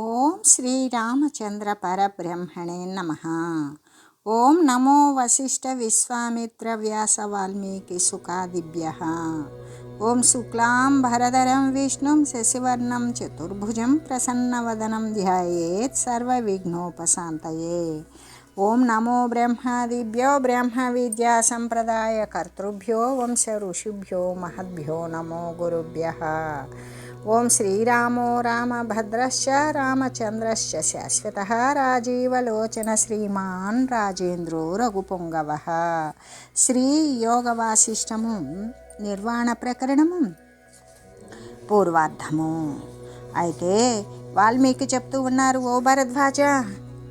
ఓం శ్రీరామచంద్ర పరబ్రహ్మణే నమః. ఓం నమో వశిష్ఠ విశ్వామిత్ర వ్యాస వాల్మీకి సుఖాదిభ్యః. ఓం శుక్లాం భరధరం విష్ణుం శశివర్ణం చతుర్భుజం ప్రసన్నవదనం ధ్యాయేత్ సర్వవిఘ్నోపశాంతయే. ఓం నమో బ్రహ్మాదిభ్యో బ్రహ్మ విద్యా సంప్రదాయ కర్తృభ్యో వంశ ఋషిభ్యో మహద్భ్యో నమో గురుభ్యః. ఓం శ్రీరామో రామభద్రశ్చ రామచంద్రశ్చ శాశ్వతః రాజీవలోచన శ్రీమాన్ రాజేంద్రో రఘుపుంగవః. శ్రీ యోగ వాసిష్టము నిర్వాణ ప్రకరణము పూర్వార్ధము. అయితే వాల్మీకి చెప్తూ ఉన్నారు, ఓ భరద్వాజ,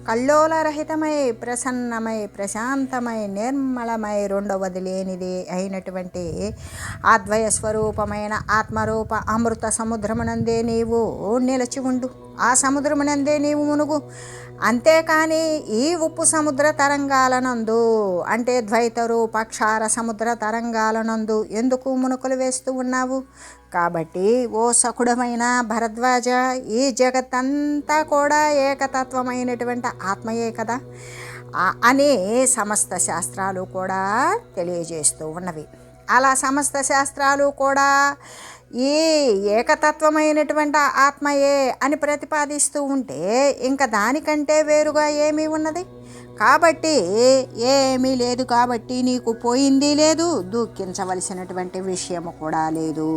కల్లోలరహితమై ప్రసన్నమై ప్రశాంతమై నిర్మలమై రెండవది లేనిది అయినటువంటి అద్వయ స్వరూపమైన ఆత్మరూప అమృత సముద్రమునందే నీవు నిలిచి ఉండు. ఆ సముద్రమునందే నీవు మునుగు. అంతేకాని ఈ ఉప్పు సముద్ర తరంగాలనందు అంటే ద్వైత రూప క్షార సముద్ర తరంగాలనందు ఎందుకు మునుకలు వేస్తూ ఉన్నావు? కాబట్టి ఓ సకుడమైన భరద్వాజ, ఈ జగత్తంతా కూడా ఏకతత్వమైనటువంటి ఆత్మయే కదా అని సమస్త శాస్త్రాలు కూడా తెలియజేస్తూ ఉన్నవి. అలా సమస్త శాస్త్రాలు కూడా ఈ ఏకతత్వమైనటువంటి ఆత్మయే అని ప్రతిపాదిస్తూ ఉంటే ఇంకా దానికంటే వేరుగా ఏమీ ఉన్నది? కాబట్టి ఏమీ లేదు, కాబట్టి నీకు పోయింది లేదు, దుఃఖించవలసినటువంటి విషయము కూడా లేదు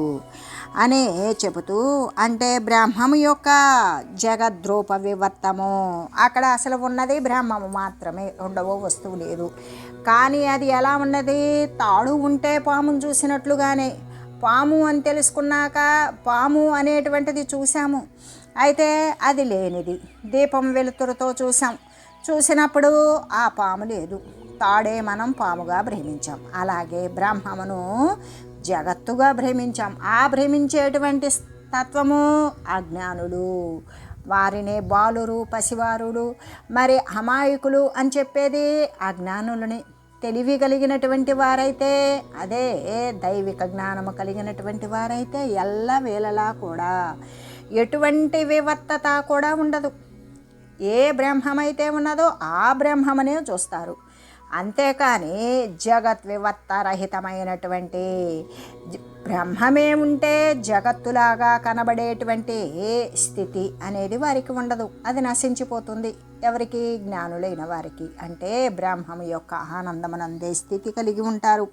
అని చెబుతూ, అంటే బ్రహ్మము యొక్క జగద్రూప వివర్తము, అక్కడ అసలు ఉన్నది బ్రహ్మము మాత్రమే, రెండవ వస్తువు లేదు. కానీ అది ఎలా ఉన్నది? తాడు ఉంటే పామును చూసినట్లుగానే, పాము అని తెలుసుకున్నాక పాము అనేటువంటిది చూసాము, అయితే అది లేనిది. దీపం వెలుతురుతో చూసినప్పుడు ఆ పాము లేదు, తాడే మనం పాముగా భ్రమించాం. అలాగే బ్రహ్మమును జగత్తుగా భ్రమించాం. ఆ భ్రమించేటువంటి తత్వము అజ్ఞానులు, వారినే బాలురు, పసివారులు, మరి అమాయకులు అని చెప్పేది అజ్ఞానులని. తెలివి కలిగినటువంటి వారైతే, అదే దైవిక జ్ఞానము కలిగినటువంటి వారైతే ఎల్లవేళలా కూడా ఎటువంటి వివర్తత కూడా ఉండదు. ఏ బ్రహ్మమైతే ఉన్నదో ఆ బ్రహ్మమనే చూస్తారు. అంతేకాని జగత్ వివర్తరహితమైనటువంటి బ్రహ్మమే ఉంటే జగత్తులాగా కనబడేటువంటి స్థితి అనేది వారికి ఉండదు. అది నశించిపోతుంది. ఎవరికి? జ్ఞానులైన వారికి. అంటే బ్రహ్మము యొక్క ఆనందమునందే స్థితి కలిగి ఉంటారు.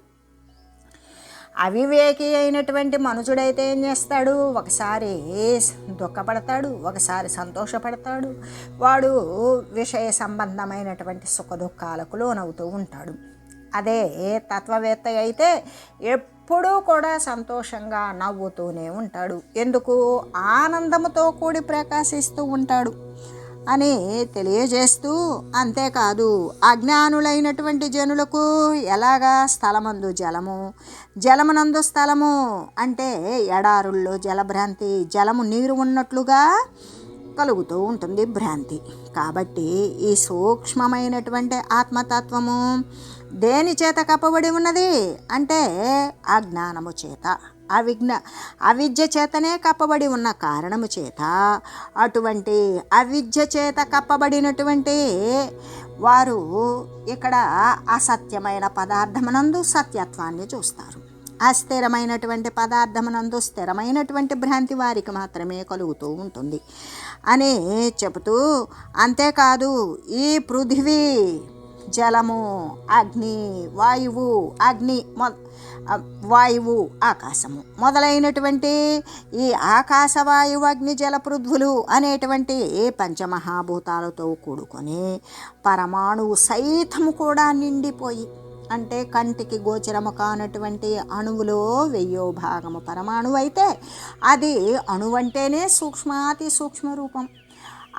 అవివేకి అయినటువంటి మనుషుడైతే ఏం చేస్తాడు? ఒకసారి దుఃఖపడతాడు, ఒకసారి సంతోషపడతాడు. వాడు విషయ సంబంధమైనటువంటి సుఖ దుఃఖాలకు లోనవుతూ ఉంటాడు. అదే తత్వవేత్త అయితే ఎప్పుడూ కూడా సంతోషంగా నవ్వుతూనే ఉంటాడు. ఎందుకు? ఆనందముతో కూడి ప్రకాశిస్తూ ఉంటాడు అని తెలియజేస్తూ, అంతేకాదు అజ్ఞానులైనటువంటి జనులకు ఎలాగా స్థలమందు జలము, జలమునందు స్థలము అంటే ఎడారుల్లో జలభ్రాంతి, జలము నీరు ఉన్నట్లుగా కలుగుతూ ఉంటుంది భ్రాంతి. కాబట్టి ఈ సూక్ష్మమైనటువంటి ఆత్మతత్వము దేని చేత కప్పబడి ఉన్నది అంటే అజ్ఞానము చేత, అవిద్య చేతనే కప్పబడి ఉన్న కారణము చేత, అటువంటి అవిద్య చేత కప్పబడినటువంటి వారు ఇక్కడ అసత్యమైన పదార్థమునందు సత్యత్వాన్ని చూస్తారు. అస్థిరమైనటువంటి పదార్థమునందు స్థిరమైనటువంటి భ్రాంతి వారికి మాత్రమే కలుగుతూ ఉంటుంది అని చెబుతూ, అంతేకాదు ఈ పృథివీ, జలము, అగ్ని, వాయువు, వాయువు, ఆకాశము మొదలైనటువంటి ఈ ఆకాశ, వాయువు, అగ్ని, జల, పృథ్వులు అనేటువంటి పంచమహాభూతాలతో కూడుకొని పరమాణువు సైతము కూడా నిండిపోయి, అంటే కంటికి గోచరము కానటువంటి అణువులో 1000వ భాగము పరమాణువు అయితే అది అణువంటేనే సూక్ష్మాతి సూక్ష్మ రూపం.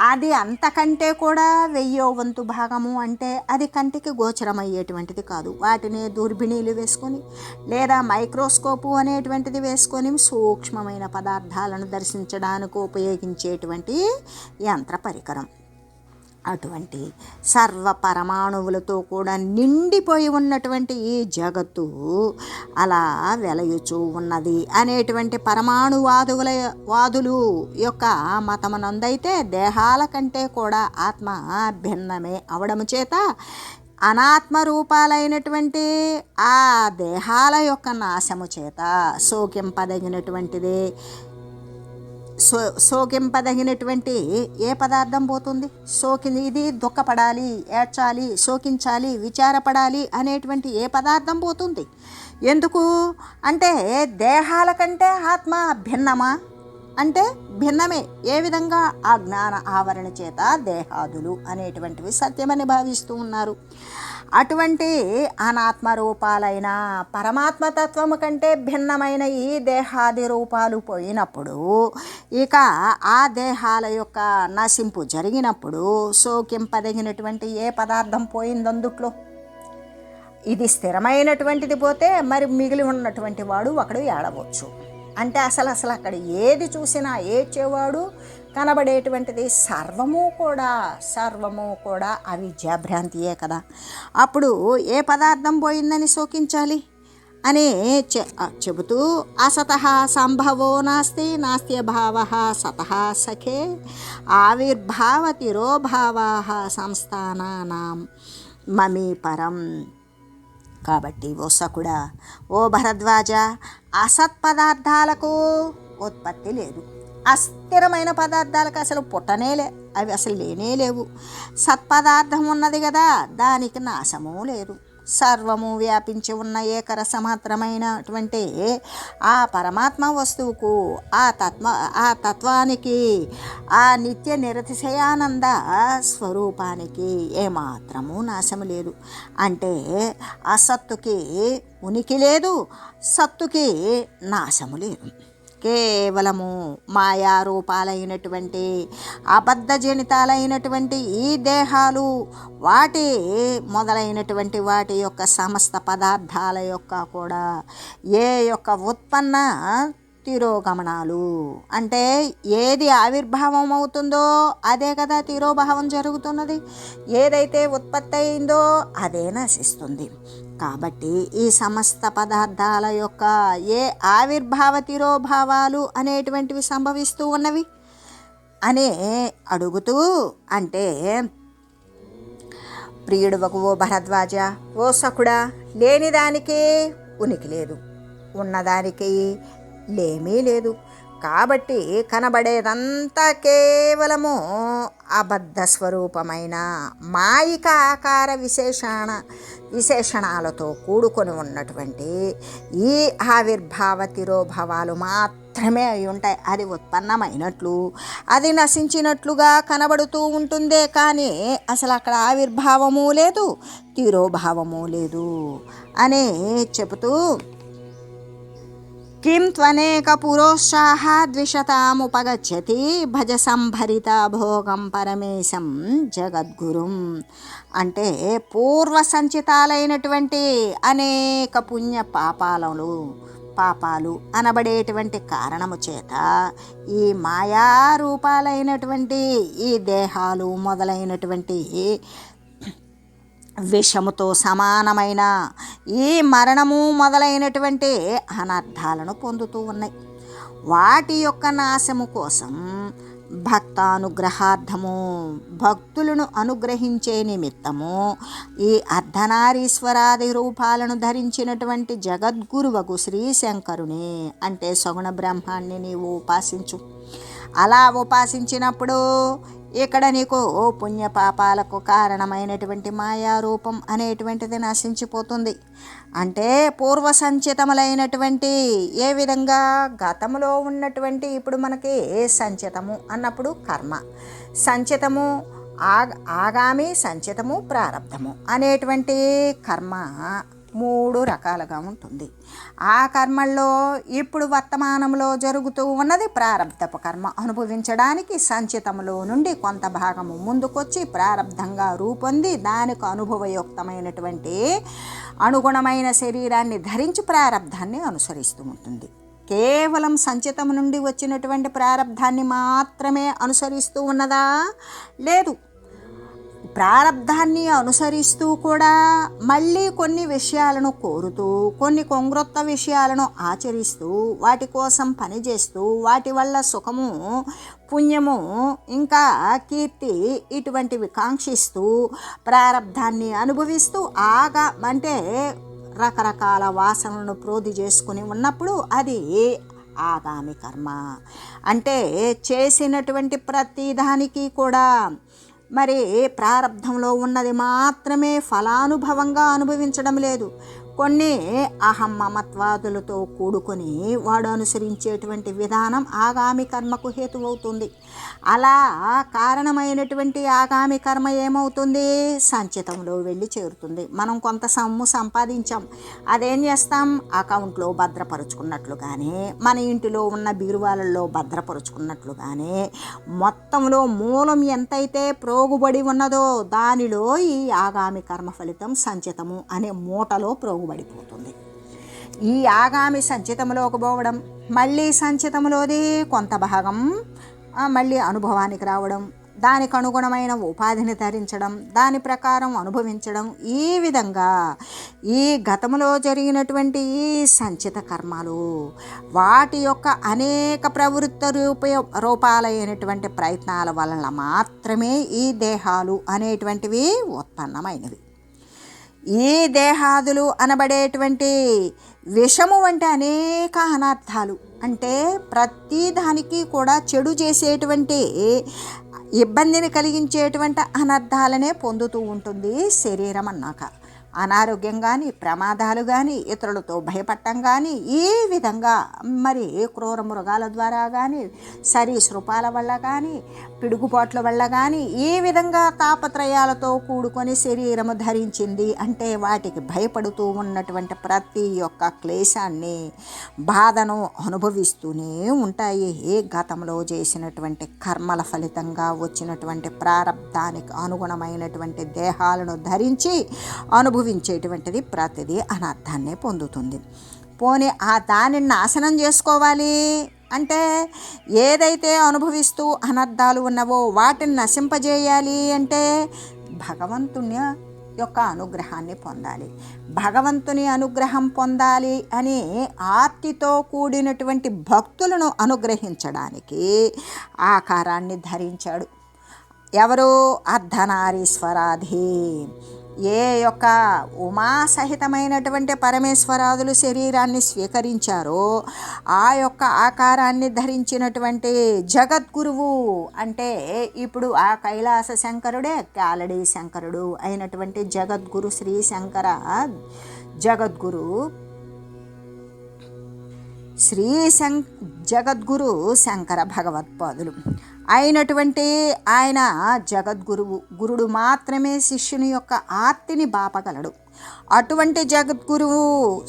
అది అంతకంటే కూడా 1000వ వంతు భాగము అంటే అది కంటికి గోచరమయ్యేటువంటిది కాదు. వాటిని దూర్బిణీలు వేసుకొని లేదా మైక్రోస్కోపు అనేటువంటిది వేసుకొని సూక్ష్మమైన పదార్థాలను దర్శించడానికి ఉపయోగించేటువంటి యంత్ర పరికరం. అటువంటి సర్వ పరమాణువులతో కూడా నిండిపోయి ఉన్నటువంటి ఈ జగత్తు అలా వెలయుచూ ఉన్నది అనేటువంటి వాదులు యొక్క మతమునందైతే దేహాల కంటే కూడా ఆత్మ భిన్నమే అవడము చేత అనాత్మ రూపాలైనటువంటి ఆ దేహాల యొక్క నాశము చేత సోకింపదగినటువంటి ఏ పదార్థం పోతుంది? ఇది దుఃఖపడాలి, ఏడ్చాలి, శోకించాలి, విచారపడాలి అనేటువంటి ఏ పదార్థం పోతుంది? ఎందుకు అంటే దేహాల కంటే ఆత్మ భిన్నమా అంటే భిన్నమే. ఏ విధంగా? ఆ జ్ఞాన ఆవరణ చేత దేహాదులు అనేటువంటివి సత్యమని భావిస్తూ ఉన్నారు. అటువంటి అనాత్మ రూపాలైన పరమాత్మతత్వము కంటే భిన్నమైన ఈ దేహాది రూపాలు పోయినప్పుడు, ఇక ఆ దేహాల యొక్క నశింపు జరిగినప్పుడు సోకింపదగినటువంటి ఏ పదార్థం పోయిందందుట్లో? ఇది స్థిరమైనటువంటిది పోతే మరి మిగిలి ఉన్నటువంటి వాడు ఒకడు ఏడవచ్చు. అంటే అసలు అక్కడ ఏది చూసినా ఏడ్చేవాడు కనబడేటువంటిది సర్వము కూడా అవిద్యాభ్రాంతియే కదా. అప్పుడు ఏ పదార్థం పోయిందని శోకించాలి అని చెబుతూ అసతః సంభవో నాస్త్యభావః సతః సఖే ఆవిర్భావ తిరోభావాః సంస్థానానాం మమీపరం. కాబట్టి ఓ సకుడా, ఓ భరద్వాజ, అసత్ పదార్థాలకు ఉత్పత్తి లేదు. అస్థిరమైన పదార్థాలకు అసలు పుట్టనేలే, అవి అసలు లేనేలేవు. సత్పదార్థం ఉన్నది కదా, దానికి నాశము లేదు. సర్వము వ్యాపించి ఉన్న ఏకరసమాత్రమైనటువంటి ఆ పరమాత్మ వస్తువుకు, ఆ తత్వానికి, ఆ నిత్య నిరతిశయానంద స్వరూపానికి ఏమాత్రము నాశము లేదు. అంటే అసత్తుకి ఉనికి లేదు, సత్తుకి నాశము లేదు. కేవలము మాయారూపాలైనటువంటి అబద్ధజనితాలైనటువంటి ఈ దేహాలు, వాటి మొదలైనటువంటి వాటి యొక్క సమస్త పదార్థాల యొక్క కూడా ఏ యొక్క ఉత్పన్న తిరోగమనాలు, అంటే ఏది ఆవిర్భావం అవుతుందో అదే కదా తిరోభావం జరుగుతున్నది. ఏదైతే ఉత్పత్తి అయిందో అదే నశిస్తుంది. కాబట్టి ఈ సమస్త పదార్థాల యొక్క ఏ ఆవిర్భావ తిరోభావాలు అనేటువంటివి సంభవిస్తూ ఉన్నవి అనే అడుగుతూ, అంటే ప్రియుడువకు ఓ భరద్వాజ, ఓ సకుడా, లేనిదానికి ఉనికి లేదు, ఉన్నదానికి లేమీ లేదు. కాబట్టి కనబడేదంతా కేవలము అబద్ధ స్వరూపమైన మాయిక ఆకార విశేషణాలతో కూడుకొని ఉన్నటువంటి ఈ ఆవిర్భావ తిరోభావాలు మాత్రమే అయి ఉంటాయి. అది ఉత్పన్నమైనట్లు, అది నశించినట్లుగా కనబడుతూ ఉంటుందే కానీ అసలు అక్కడ ఆవిర్భావము లేదు, తిరోభావము లేదు అని చెబుతూ, కిం త్వనేక పురోత్సాహ ద్విషతాముపగచ్చతి భజ సంభరిత భోగం పరమేశం జగద్గురుం. అంటే పూర్వ సంచితాలైనటువంటి అనేక పుణ్య పాపాలు అనబడేటువంటి కారణము చేత ఈ మాయారూపాలైనటువంటి ఈ దేహాలు మొదలైనటువంటి విషముతో సమానమైన ఈ మరణము మొదలైనటువంటి అనర్థాలను పొందుతూ ఉన్నాయి. వాటి యొక్క నాశము కోసం భక్తానుగ్రహార్థము, భక్తులను అనుగ్రహించే నిమిత్తము ఈ అర్ధనారీశ్వరాది రూపాలను ధరించినటువంటి జగద్గురువకు శ్రీశంకరుని, అంటే సగుణ బ్రహ్మాన్ని నీవు ఉపాసించు. అలా ఉపాసించినప్పుడు ఇక్కడ నీకు పుణ్యపాపాలకు కారణమైనటువంటి మాయారూపం అనేటువంటిది నశించిపోతుంది. అంటే పూర్వ సంచితములైనటువంటి, ఏ విధంగా గతంలో ఉన్నటువంటి, ఇప్పుడు మనకి సంచితము అన్నప్పుడు కర్మ, సంచితము ఆగామి, సంచితము ప్రారబ్ధము అనేటువంటి కర్మ 3 రకాలుగా ఉంటుంది. ఆ కర్మల్లో ఇప్పుడు వర్తమానంలో జరుగుతూ ఉన్నది ప్రారబ్ధపు కర్మ. అనుభవించడానికి సంచితములో నుండి కొంత భాగము ముందుకొచ్చి ప్రారబ్ధంగా రూపొంది దానికి అనుభవయుక్తమైనటువంటి అనుగుణమైన శరీరాన్ని ధరించి ప్రారబ్ధాన్ని అనుసరిస్తూ ఉంటుంది. కేవలం సంచితం నుండి వచ్చినటువంటి ప్రారబ్ధాన్ని మాత్రమే అనుసరిస్తూ ఉన్నదా? లేదు. ప్రారబ్ధాన్ని అనుసరిస్తూ కూడా మళ్ళీ కొన్ని విషయాలను కోరుతూ కొన్ని కొంగ్రొత్త విషయాలను ఆచరిస్తూ వాటి కోసం పనిచేస్తూ వాటి వల్ల సుఖము పుణ్యము ఇంకా కీర్తి ఇటువంటివి కాంక్షిస్తూ ప్రారబ్ధాన్ని అనుభవిస్తూ అంటే రకరకాల వాసనలను ప్రోధి చేసుకుని ఉన్నప్పుడు అది ఆగామి కర్మ. అంటే చేసినటువంటి ప్రతి దానికి కూడా మరి ప్రారబ్ధంలో ఉన్నది మాత్రమే ఫలానుభవంగా అనుభవించడం లేదు. కొన్ని అహం మమత్వాదులతో కూడుకొని వాడు అనుసరించేటువంటి విధానం ఆగామి కర్మకు హేతువవుతుంది. అలా కారణమైనటువంటి ఆగామి కర్మ ఏమవుతుంది? సంచితంలో వెళ్ళి చేరుతుంది. మనం కొంత సొమ్ము సంపాదించాం, అదేం చేస్తాం? అకౌంట్లో భద్రపరుచుకున్నట్లు కానీ మన ఇంటిలో ఉన్న బీరువాలలో భద్రపరుచుకున్నట్లు కానీ మొత్తంలో మూలం ఎంతైతే ప్రోగుబడి ఉన్నదో దానిలో ఈ ఆగామి కర్మ ఫలితం సంచితము అనే మూటలో ప్రోగుబడిపోతుంది. ఈ ఆగామి సంచితంలోకి పోవడం, మళ్ళీ సంచితంలోది కొంత భాగం మళ్ళీ అనుభవానికి రావడం, దానికి అనుగుణమైన ఉపాధిని ధరించడం, దాని ప్రకారం అనుభవించడం, ఈ విధంగా ఈ గతంలో జరిగినటువంటి ఈ సంచిత కర్మలు వాటి యొక్క అనేక ప్రవృత్తి రూపాలైనటువంటి ప్రయత్నాల వలన మాత్రమే ఈ దేహాలు అనేటువంటివి ఉత్పన్నమైనవి. ఈ దేహాదులు అనబడేటువంటి విషము వంటి అనేక అనర్థాలు, అంటే ప్రతి దానికి కూడా చెడు చేసేటువంటి ఇబ్బందిని కలిగించేటువంటి అనర్థాలనే పొందుతూ ఉంటుంది శరీరం అన్నాక. అనారోగ్యం కానీ, ప్రమాదాలు కానీ, ఇతరులతో భయపడటం కానీ, ఈ విధంగా మరి క్రూర మృగాల ద్వారా కానీ, సరీసృపాల వల్ల కానీ, పిడుగుపాట్ల వల్ల కానీ, ఈ విధంగా తాపత్రయాలతో కూడుకొని శరీరము ధరించింది. అంటే వాటికి భయపడుతూ ఉన్నటువంటి ప్రతి ఒక్క క్లేశాన్ని, బాధను అనుభవిస్తూనే ఉంటాయి. గతంలో చేసినటువంటి కర్మల ఫలితంగా వచ్చినటువంటి ప్రారబ్ధానికి అనుగుణమైనటువంటి దేహాలను ధరించి అనుభవించేటువంటిది ప్రతిదీ అనర్థాన్నే పొందుతుంది. పోనీ దానిని నాశనం చేసుకోవాలి అంటే ఏదైతే అనుభవిస్తూ అనర్థాలు ఉన్నవో వాటిని నశింపజేయాలి అంటే భగవంతుని యొక్క అనుగ్రహాన్ని పొందాలి. భగవంతుని అనుగ్రహం పొందాలి అని ఆర్తితో కూడినటువంటి భక్తులను అనుగ్రహించడానికి ఆకారాన్ని ధరించాడు. ఎవరు? అర్ధనారీశ్వరాధి. ఏ యొక్క ఉమాసహితమైనటువంటి పరమేశ్వరాదులు శరీరాన్ని స్వీకరించారో ఆ యొక్క ఆకారాన్ని ధరించినటువంటి జగద్గురువు, అంటే ఇప్పుడు ఆ కైలాస శంకరుడే కాలడీ శంకరుడు అయినటువంటి జగద్గురు శ్రీ శంకర జగద్గురు జగద్గురు శంకర భగవత్పాదులు అయినటువంటి ఆయన గురుడు మాత్రమే శిష్యుని యొక్క ఆర్తిని బాపగలడు. అటువంటి జగద్గురువు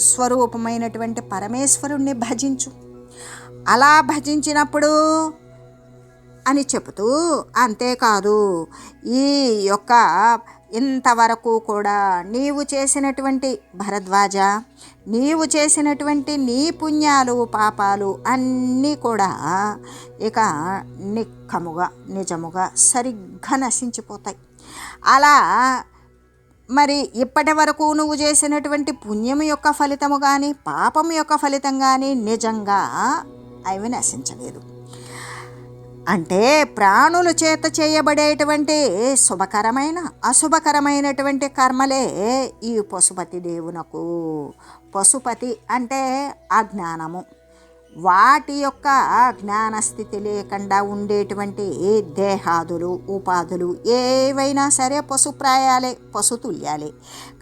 స్వరూపమైనటువంటి పరమేశ్వరుణ్ణి భజించు. అలా భజించినప్పుడు అని చెబుతూ, అంతేకాదు ఈ యొక్క ఇంతవరకు కూడా నీవు చేసినటువంటి భరద్వాజ, నీవు చేసినటువంటి నీ పుణ్యాలు పాపాలు అన్నీ కూడా ఇక నిక్కముగా నిజముగా సరిగ్గా నశించిపోతాయి. అలా మరి ఇప్పటి వరకు నువ్వు చేసినటువంటి పుణ్యం యొక్క ఫలితము కానీ పాపం యొక్క ఫలితం కానీ నిజంగా అవి నశించలేదు. అంటే ప్రాణుల చేత చేయబడేటువంటి శుభకరమైన అశుభకరమైనటువంటి కర్మలే ఈ పశుపతి దేవునకు. పశుపతి అంటే అజ్ఞానము, వాటి యొక్క జ్ఞానస్థితి లేకుండా ఉండేటువంటి దేహాదులు ఉపాధులు ఏవైనా సరే పశుప్రాయాలే, పశుతుల్యాలే.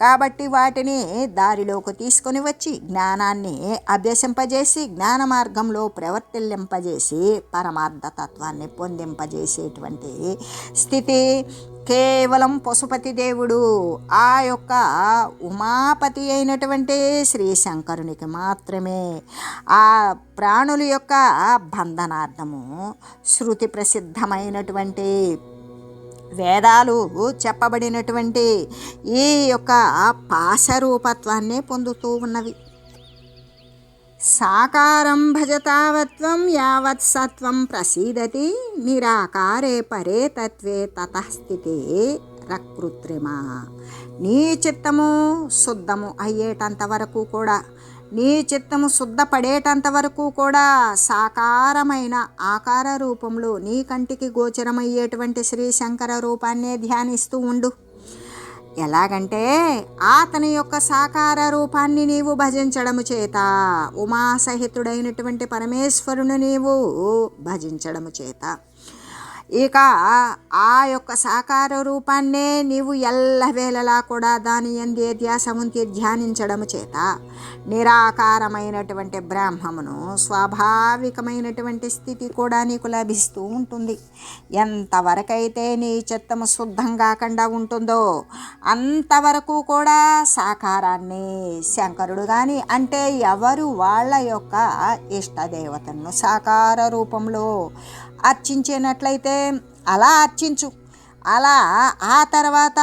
కాబట్టి వాటిని దారిలోకి తీసుకొని వచ్చి జ్ఞానాన్ని అభ్యసింపజేసి జ్ఞాన మార్గంలో ప్రవర్తిల్లింపజేసి పరమార్థతత్వాన్ని పొందింపజేసేటువంటి స్థితి కేవలం పశుపతి దేవుడు, ఆ యొక్క ఉమాపతి అయినటువంటి శ్రీ శంకరునికి మాత్రమే. ఆ ప్రాణుల యొక్క బంధనార్థము శృతి ప్రసిద్ధమైనటువంటి వేదాలు చెప్పబడినటువంటి ఈ యొక్క పాశరూపత్వాన్నే పొందుతూ ఉన్నవి. సాకారం భజతావత్వం యావత్ సత్వం ప్రసీదతి నిరాకారే పరే తత్వే తతఃస్థితే ప్రకృత్రిమ. నీ చిత్తము శుద్ధము అయ్యేటంత వరకు కూడా, నీ చిత్తము శుద్ధపడేటంత వరకు కూడా సాకారమైన ఆకార రూపంలో నీ కంటికి గోచరమయ్యేటువంటి శ్రీ శంకర రూపాన్నే ధ్యానిస్తూ ఉండు. ఎలాగంటే అతని యొక్క సాకార రూపాన్ని నీవు భజించడము చేత, ఉమాసహితుడైనటువంటి పరమేశ్వరుని నీవు భజించడము చేత, ఇక ఆ యొక్క సాకార రూపాన్నే నీవు ఎల్లవేళలా కూడా దాని యందే ధ్యాస ఉంచి ధ్యానించడము చేత నిరాకారమైనటువంటి బ్రహ్మమును స్వాభావికమైనటువంటి స్థితి కూడా నీకు లభిస్తూ ఉంటుంది. ఎంతవరకైతే నీ చిత్తము శుద్ధం కాకుండా ఉంటుందో అంతవరకు కూడా సాకారాన్ని శంకరుడు కానీ, అంటే ఎవరు వాళ్ళ యొక్క ఇష్టదేవతను సాకార రూపంలో అర్చించినట్లయితే అలా అర్చించు. అలా ఆ తర్వాత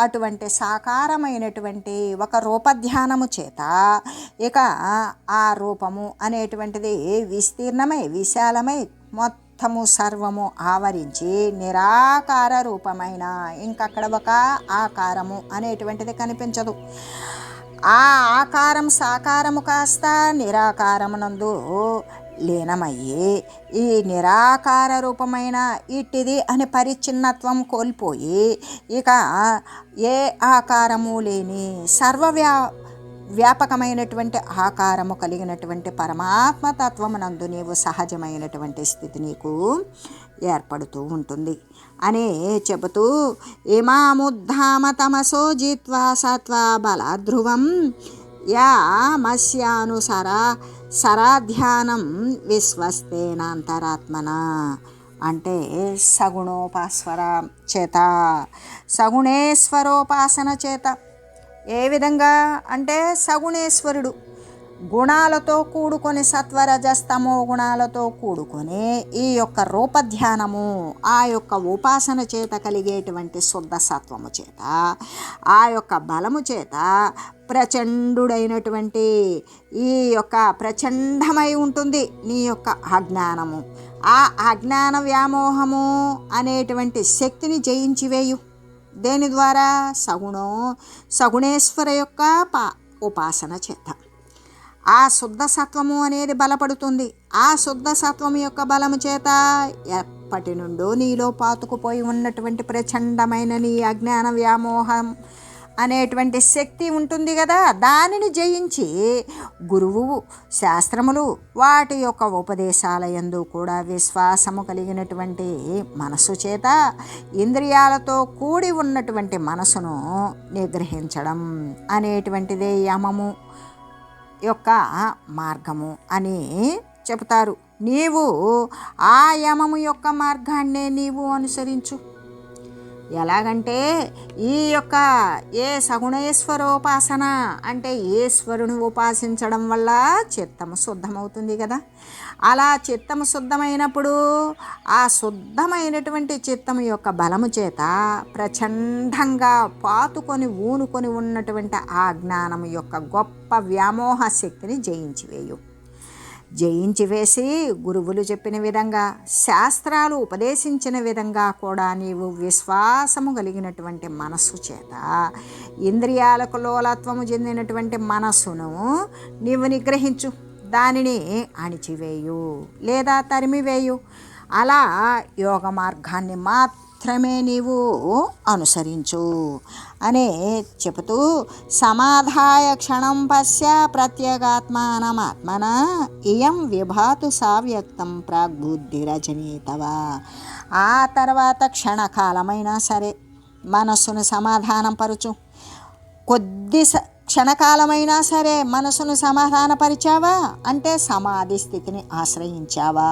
అటువంటి సాకారమైనటువంటి ఒక రూపధ్యానము చేత ఇక ఆ రూపము అనేటువంటిది విస్తీర్ణమై విశాలమై మొత్తము సర్వము ఆవరించి నిరాకార రూపమైన, ఇంకక్కడ ఒక ఆకారము అనేటువంటిది కనిపించదు. ఆ ఆకారం సాకారము కాస్త నిరాకారమునందు లీనమయ్యి ఈ నిరాకార రూపమైన ఇట్టిది అని పరిచ్ఛిన్నత్వం కోల్పోయి ఇక ఏ ఆకారము లేని వ్యాపకమైనటువంటి ఆకారము కలిగినటువంటి పరమాత్మతత్వమునందు నీవు సహజమైనటువంటి స్థితి నీకు ఏర్పడుతూ ఉంటుంది అని చెబుతూ, ఇమాముద్ధామ తమసో జిత్వా సత్వా బలధ్రువం యామస్యానుసర సరాధ్యానం విశ్వస్తేనాంతరాత్మన. అంటే సగుణోపాస్వర చేత, సగుణేశ్వరోపాసన చేత. ఏ విధంగా అంటే సగుణేశ్వరుడు గుణాలతో కూడుకొని, సత్వరజస్తమో గుణాలతో కూడుకొని ఈ యొక్క రూపధ్యానము ఆ యొక్క ఉపాసన చేత కలిగేటువంటి శుద్ధ సత్వము చేత, ఆ యొక్క బలము చేత ప్రచండుడైనటువంటి ఈ యొక్క ప్రచండమై ఉంటుంది నీ యొక్క అజ్ఞానము. ఆ అజ్ఞాన వ్యామోహము అనేటువంటి శక్తిని జయించివేయు. దేని ద్వారా? సగుణేశ్వర యొక్క ఉపాసన చేత ఆ శుద్ధ సత్వము అనేది బలపడుతుంది. ఆ శుద్ధ సత్వము యొక్క బలము చేత ఎప్పటి నుండో నీలో పాతుకుపోయి ఉన్నటువంటి ప్రచండమైన నీ అజ్ఞాన వ్యామోహం అనేటువంటి శక్తి ఉంటుంది కదా, దానిని జయించి గురువు శాస్త్రములు వాటి యొక్క ఉపదేశాల యందు కూడా విశ్వాసము కలిగినటువంటి మనసు చేత ఇంద్రియాలతో కూడి ఉన్నటువంటి మనసును నిగ్రహించడం అనేటువంటిదే యమము యొక్క మార్గము అని చెబుతారు. నీవు ఆ యమము యొక్క మార్గాన్నే నీవు అనుసరించు. ఎలాగంటే ఈ యొక్క ఏ సగుణేశ్వరోపాసన అంటే ఈశ్వరుని ఉపాసించడం వల్ల చిత్తము శుద్ధమవుతుంది కదా. అలా చిత్తము శుద్ధమైనప్పుడు ఆ శుద్ధమైనటువంటి చిత్తము యొక్క బలము చేత ప్రచండంగా పాతుకొని ఊనుకొని ఉన్నటువంటి ఆ జ్ఞానము యొక్క గొప్ప వ్యామోహ శక్తిని జయించివేసి గురువులు చెప్పిన విధంగా శాస్త్రాలు ఉపదేశించిన విధంగా కూడా నీవు విశ్వాసము కలిగినటువంటి మనస్సు చేత ఇంద్రియాలకు లోలత్వము చెందినటువంటి మనస్సును నీవు నిగ్రహించు. దానిని అణిచివేయు లేదా తరిమివేయు. అలా యోగ మార్గాన్ని మాత్రమే నీవు అనుసరించు అనే చెబుతూ, సమాధాయ క్షణం పశ్య ప్రత్యేగాత్మానమాత్మన ఇయం విభాతు సావ్యక్తం ప్రాగ్బుద్ధిరజనీతవ. ఆ తర్వాత క్షణకాలమైనా సరే మనస్సును సమాధానం పరచు. క్షణకాలమైనా సరే మనసును సమాధానపరిచావా అంటే సమాధి స్థితిని ఆశ్రయించావా.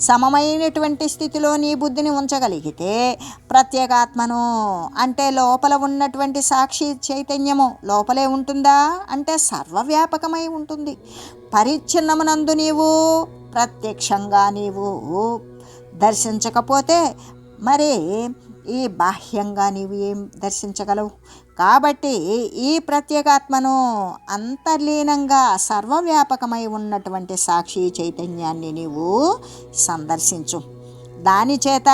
సమమైనటువంటి స్థితిలో నీ బుద్ధిని ఉంచగలిగితే ప్రత్యేగాత్మను అంటే లోపల ఉన్నటువంటి సాక్షి చైతన్యము లోపలే ఉంటుందా అంటే సర్వవ్యాపకమై ఉంటుంది. పరిచ్ఛిన్నమునందు నీవు ప్రత్యక్షంగా నీవు దర్శించకపోతే మరి ఈ బాహ్యంగా నీవు ఏం దర్శించగలవు? కాబట్టి ఈ ప్రత్యేగాత్మను అంతర్లీనంగా సర్వవ్యాపకమై ఉన్నటువంటి సాక్షి చైతన్యాన్ని నీవు సందర్శించు. దాని చేత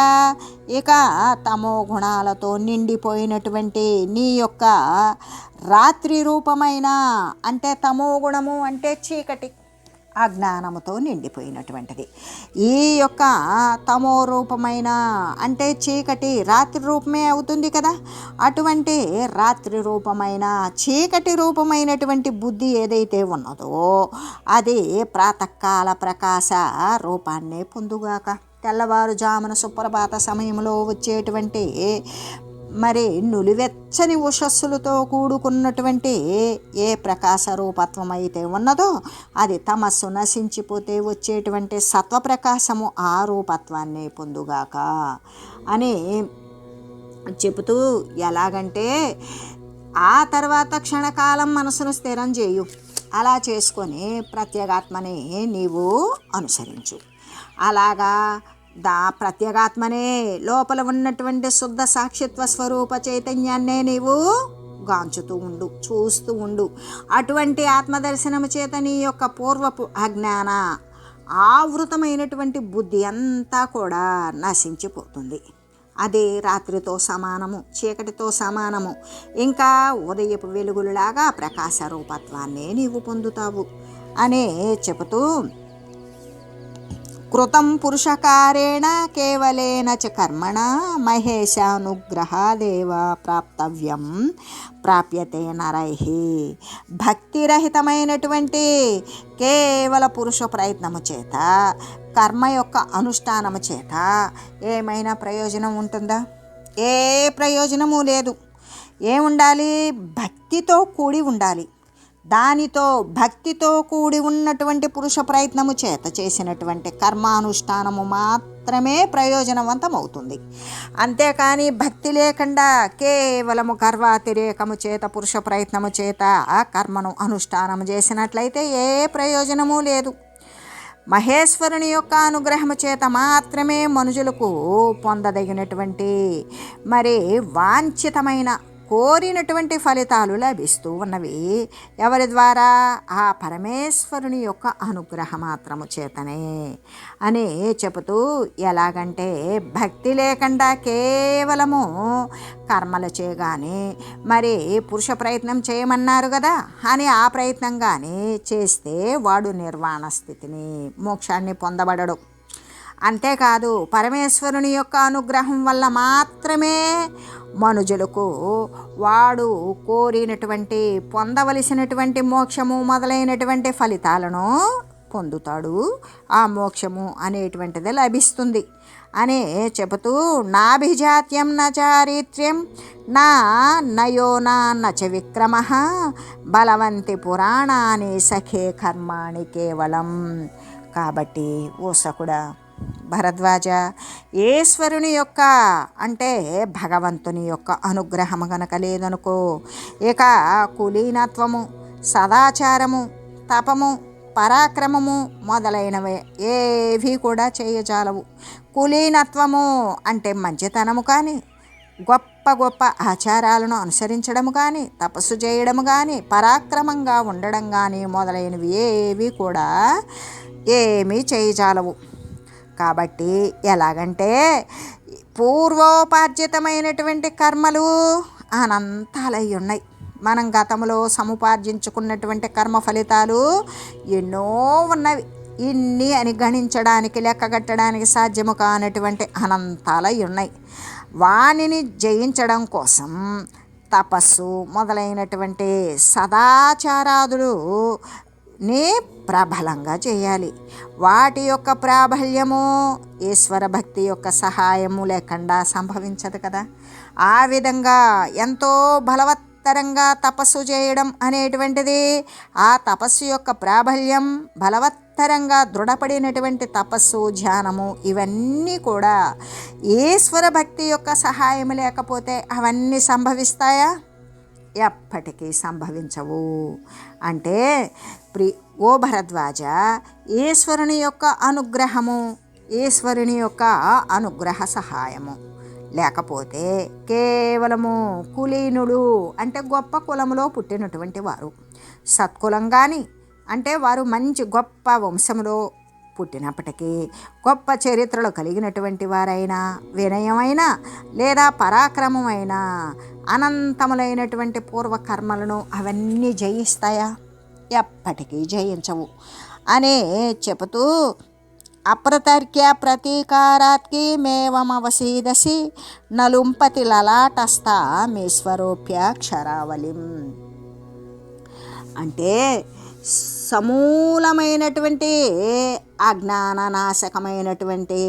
ఇక తమో గుణాలతో నిండిపోయినటువంటి నీ యొక్క రాత్రి రూపమైన, అంటే తమో గుణము అంటే చీకటి, అజ్ఞానముతో నిండిపోయినటువంటిది. ఈ యొక్క తమో రూపమైన అంటే చీకటి రాత్రి రూపమే అవుతుంది కదా, అటువంటి రాత్రి రూపమైన చీకటి రూపమైనటువంటి బుద్ధి ఏదైతే ఉన్నదో అది ప్రాతకాల ప్రకాశ రూపాన్నే పొందుగాక. తెల్లవారుజామున సుప్రభాత సమయంలో వచ్చేటువంటి మరి నులివెచ్చని ఉషస్సులతో కూడుకున్నటువంటి ఏ ప్రకాశ రూపత్వం అయితే ఉన్నదో అది తమస్సు నశించిపోతే వచ్చేటువంటి సత్వప్రకాశము ఆ రూపత్వాన్ని పొందుగాక అని చెబుతూ, ఎలాగంటే ఆ తర్వాత క్షణకాలం మనసును స్థిరం చేయు. అలా చేసుకొని ప్రత్యేగాత్మని నీవు అనుసరించు. అలాగా ప్రత్యేగాత్మనే లోపల ఉన్నటువంటి శుద్ధ సాక్షిత్వ స్వరూప చైతన్యాన్నే నీవు గాంచుతూ ఉండు, చూస్తూ ఉండు. అటువంటి ఆత్మదర్శనము చేత నీ యొక్క పూర్వపు అజ్ఞాన ఆవృతమైనటువంటి బుద్ధి అంతా కూడా నశించిపోతుంది. అది రాత్రితో సమానము, చీకటితో సమానము. ఇంకా ఉదయపు వెలుగులాగా ప్రకాశ రూపత్వాన్నే నీవు పొందుతావు అనే చెబుతూ, కృతం పురుషకారేణ కేవలేన చ కర్మణ మహేశానుగ్రహాదేవ ప్రాప్తవ్యం ప్రాప్యతే నరైహి. భక్తిరహితమైనటువంటి కేవల పురుష ప్రయత్నము చేత, కర్మ యొక్క అనుష్ఠానము చేత ఏమైనా ప్రయోజనం ఉంటుందా? ఏ ప్రయోజనము లేదు. ఏముండాలి? భక్తితో కూడి ఉండాలి. దానితో భక్తితో కూడి ఉన్నటువంటి పురుష ప్రయత్నము చేత చేసినటువంటి కర్మానుష్ఠానము మాత్రమే ప్రయోజనవంతమవుతుంది. అంతేకాని భక్తి లేకుండా కేవలము గర్వాతిరేకము చేత పురుష ప్రయత్నము చేత ఆ కర్మను అనుష్ఠానము చేసినట్లయితే ఏ ప్రయోజనము లేదు. మహేశ్వరుని యొక్క అనుగ్రహము చేత మాత్రమే మనుషులకు పొందదగినటువంటి మరి వాంఛితమైన కోరినటువంటి ఫలితాలు లభిస్తూ ఉన్నవి. ఎవరి ద్వారా? ఆ పరమేశ్వరుని యొక్క అనుగ్రహం మాత్రము చేతనే అని చెబుతూ, ఎలాగంటే భక్తి లేకుండా కేవలము కర్మలు చేయగానే మరి పురుష ప్రయత్నం చేయమన్నారు కదా అని ఆ ప్రయత్నం కానీ చేస్తే వాడు నిర్వాణ స్థితిని, మోక్షాన్ని పొందబడడు. అంతేకాదు పరమేశ్వరుని యొక్క అనుగ్రహం వల్ల మాత్రమే మనుజులకు వాడు కోరినటువంటి పొందవలసినటువంటి మోక్షము మొదలైనటువంటి ఫలితాలను పొందుతాడు. ఆ మోక్షము అనేటువంటిది లభిస్తుంది అని చెబుతూ, నాభిజాత్యం న చారిత్ర్యం నా నయో నచ విక్రమ బలవంతి పురాణాని సఖే కర్మాణి కేవలం. కాబట్టి ఓ సకుడా భరద్వాజ, ఈశ్వరుని యొక్క అంటే భగవంతుని యొక్క అనుగ్రహము గనక లేదనుకో, ఇక కులీనత్వము, సదాచారము, తపము, పరాక్రమము మొదలైనవి ఏవి కూడా చేయజాలవు. కులీనత్వము అంటే మంచితనము కానీ, గొప్ప గొప్ప ఆచారాలను అనుసరించడము కానీ, తపస్సు చేయడము కానీ, పరాక్రమంగా ఉండడం కానీ మొదలైనవి ఏవి కూడా ఏమీ చేయజాలవు. కాబట్టి ఎలాగంటే పూర్వోపార్జితమైనటువంటి కర్మలు అనంతాలై ఉన్నాయి. మనం గతంలో సముపార్జించుకున్నటువంటి కర్మ ఫలితాలు ఎన్నో ఉన్నవి. ఇన్ని అని గణించడానికి, లెక్కగట్టడానికి సాధ్యము కానటువంటి అనంతాలై ఉన్నాయి. వానిని జయించడం కోసం తపస్సు మొదలైనటువంటి సదాచారాదులు ని ప్రబలంగా చేయాలి. వాటి యొక్క ప్రాబల్యము ఈశ్వర భక్తి యొక్క సహాయము లేకుండా సంభవించదు కదా. ఆ విధంగా ఎంతో బలవత్తరంగా తపస్సు చేయడం అనేటువంటిది, ఆ తపస్సు యొక్క ప్రాబల్యం, బలవత్తరంగా దృఢపడినటువంటి తపస్సు, ధ్యానము ఇవన్నీ కూడా ఈశ్వర భక్తి యొక్క సహాయం లేకపోతే అవన్నీ సంభవిస్తాయా? ఎప్పటికీ సంభవించవు. అంటే ఓ భరద్వాజ, ఈశ్వరుని యొక్క అనుగ్రహము, ఈశ్వరుని యొక్క అనుగ్రహ సహాయము లేకపోతే కేవలము కులీనుడు అంటే గొప్ప కులములో పుట్టినటువంటి వారు, సత్కులం కానీ అంటే వారు మంచి గొప్ప వంశంలో పుట్టినప్పటికీ గొప్ప చరిత్రలు కలిగినటువంటి వారైనా, వినయమైన లేదా పరాక్రమమైన అనంతములైనటువంటి పూర్వకర్మలను అవన్నీ జయిస్తాయా? ఎప్పటికీ జయించవు అనే చెబుతూ అప్రతర్క్య ప్రతీకారాత్కి మేవమవసీదసి నలుంపతి లలాటస్థ మీశ్వరోప్య క్షరావళిం. అంటే సమూలమైనటువంటి అజ్ఞాన నాశకమైనటువంటి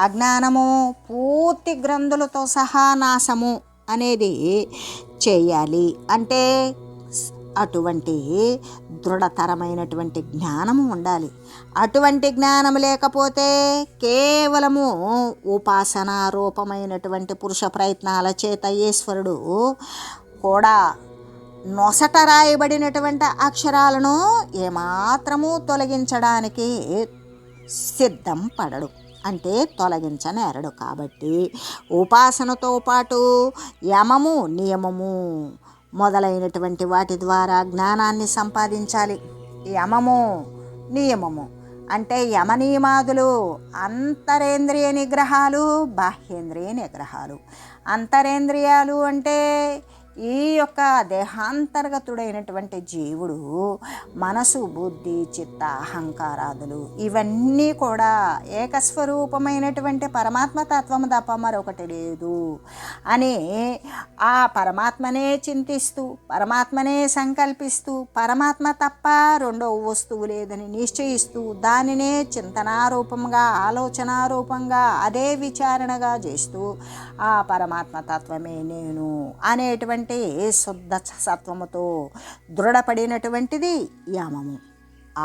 అజ్ఞానము పూర్తి గ్రంథులతో సహా నాశము అనేది చేయాలి. అంటే అటువంటి దృఢతరమైనటువంటి జ్ఞానము ఉండాలి. అటువంటి జ్ఞానం లేకపోతే కేవలము ఉపాసనా రూపమైనటువంటి పురుష ప్రయత్నాల చేత ఈశ్వరుడు కూడా నొసట రాయబడినటువంటి అక్షరాలను ఏమాత్రము తొలగించడానికి సిద్ధం పడడు, అంటే తొలగించనేరడు. కాబట్టి ఉపాసనతో పాటు యమము, నియమము మొదలైనటువంటి వాటి ద్వారా జ్ఞానాన్ని సంపాదించాలి. యమము, నియమము అంటే యమనియమాదులు అంతరేంద్రియ నిగ్రహాలు, బాహ్యేంద్రియ నిగ్రహాలు. అంతరేంద్రియాలు అంటే ఈ యొక్క దేహాంతర్గతుడైనటువంటి జీవుడు మనసు, బుద్ధి, చిత్త, అహంకారాదులు ఇవన్నీ కూడా ఏకస్వరూపమైనటువంటి పరమాత్మ తత్వము తప్ప మరొకటి లేదు అని ఆ పరమాత్మనే చింతిస్తూ, పరమాత్మనే సంకల్పిస్తూ, పరమాత్మ తప్ప రెండవ వస్తువు లేదని నిశ్చయిస్తూ దానినే చింతనారూపంగా, ఆలోచనారూపంగా, అదే విచారణగా చేస్తూ ఆ పరమాత్మ తత్వమే నేను అనేటువంటి శుద్ధ సత్వముతో దృఢపడినటువంటిది యమము.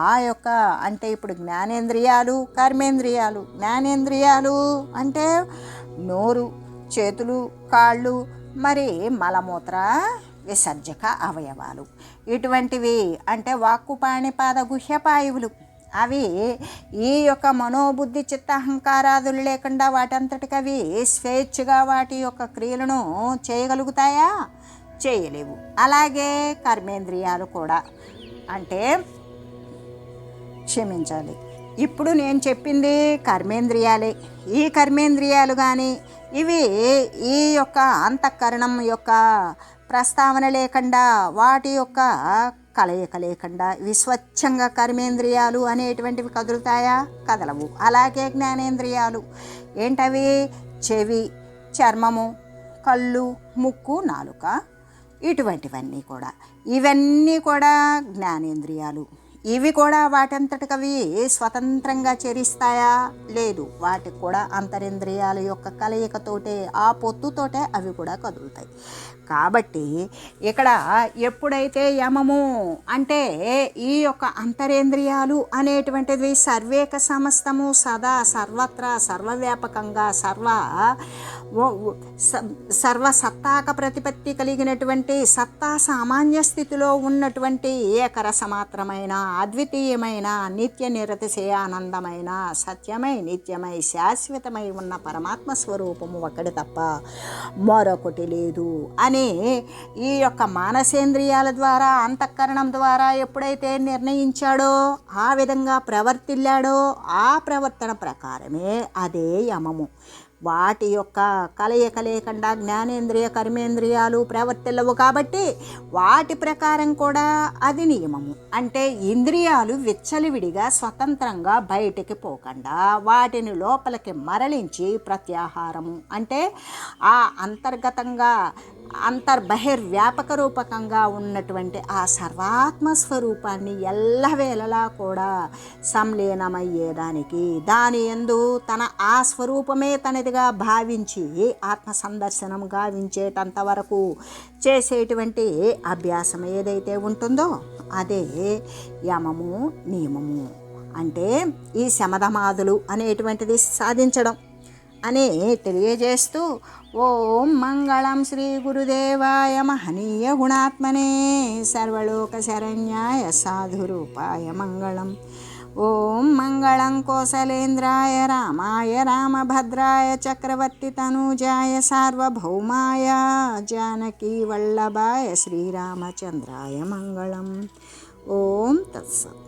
ఆ యొక్క అంటే ఇప్పుడు జ్ఞానేంద్రియాలు, కర్మేంద్రియాలు. జ్ఞానేంద్రియాలు అంటే నోరు, చేతులు, కాళ్ళు, మరి మలమూత్ర విసర్జక అవయవాలు. ఇటువంటివి అంటే వాక్కు, పాణిపాద, గుహ్యపాయువులు. అవి ఈ యొక్క మనోబుద్ధి చిత్తహంకారాదులు లేకుండా వాటంతటికి అవి స్వేచ్ఛగా వాటి యొక్క క్రియలను చేయగలుగుతాయా? చేయలేవు. అలాగే కర్మేంద్రియాలు కూడా అంటే క్షమించాలి, ఇప్పుడు నేను చెప్పింది కర్మేంద్రియాలే. ఈ కర్మేంద్రియాలు కానీ ఇవి ఈ యొక్క అంతఃకరణం యొక్క ప్రస్తావన లేకుండా, వాటి యొక్క కలయిక లేకుండా ఇవి స్వచ్ఛంగా కర్మేంద్రియాలు అనేటువంటివి కదులుతాయా? కదలవు. అలాగే జ్ఞానేంద్రియాలు ఏంటవి? చెవి, చర్మము, కళ్ళు, ముక్కు, నాలుక, ఇటువంటివన్నీ కూడా, ఇవన్నీ కూడా జ్ఞానేంద్రియాలు. ఇవి కూడా వాటంతటికవి స్వతంత్రంగా చరిస్తాయా? లేదు. వాటికి కూడా అంతరింద్రియాల యొక్క కలయికతోటే, ఆ పొత్తుతోటే అవి కూడా కదులుతాయి. కాబట్టి ఇక్కడ ఎప్పుడైతే యమము అంటే ఈ యొక్క అంతరేంద్రియాలు అనేటువంటిది సర్వేక సమస్తము, సదా, సర్వత్రా, సర్వవ్యాపకంగా, సర్వసత్తాక ప్రతిపత్తి కలిగినటువంటి సత్తా సామాన్య స్థితిలో ఉన్నటువంటి ఏకరసమాత్రమైన, అద్వితీయమైన, నిత్య నిరతిశయానందమైన, సత్యమై, నిత్యమై, శాశ్వతమై ఉన్న పరమాత్మ స్వరూపము ఒకటి తప్ప మరొకటి లేదు అని ఈ యొక్క మానసేంద్రియాల ద్వారా, అంతఃకరణం ద్వారా ఎప్పుడైతే నిర్ణయించాడో, ఆ విధంగా ప్రవర్తిల్లాడో, ఆ ప్రవర్తన ప్రకారమే అదే యమము. వాటి యొక్క కలయిక లేకుండా జ్ఞానేంద్రియ, కర్మేంద్రియాలు ప్రవర్తిల్లవు. కాబట్టి వాటి ప్రకారం కూడా అది నియమము. అంటే ఇంద్రియాలు విచ్చలివిడిగా స్వతంత్రంగా బయటికి పోకుండా వాటిని లోపలికి మరలించి ప్రత్యాహారము అంటే ఆ అంతర్గతంగా అంతర్బహిర్వ్యాపక రూపకంగా ఉన్నటువంటి ఆ సర్వాత్మ స్వరూపాన్ని ఎల్లవేళలా కూడా సంలీనమయ్యేదానికి, దాని యందు తన ఆ స్వరూపమే తనదిగా భావించి ఆత్మ సందర్శనం గావించేటంత వరకు చేసేటువంటి అభ్యాసం ఏదైతే ఉంటుందో అదే యమము, నియమము. అంటే ఈ శమధమాదులు అనేటువంటిది సాధించడం అని తెలియజేస్తూ ఓం మంగళం శ్రీ గురుదేవాయ మహనీయ గుణాత్మనే సర్వలోక శరణ్యాయ సాధురూపాయ మంగళం. ఓం మంగళం కోసలేంద్రాయ రామాయ రామభద్రాయ చక్రవర్తి తనూజాయ సార్వభౌమాయ జానకీ వల్లభాయ శ్రీరామచంద్రాయ మంగళం. ఓం తత్సత్.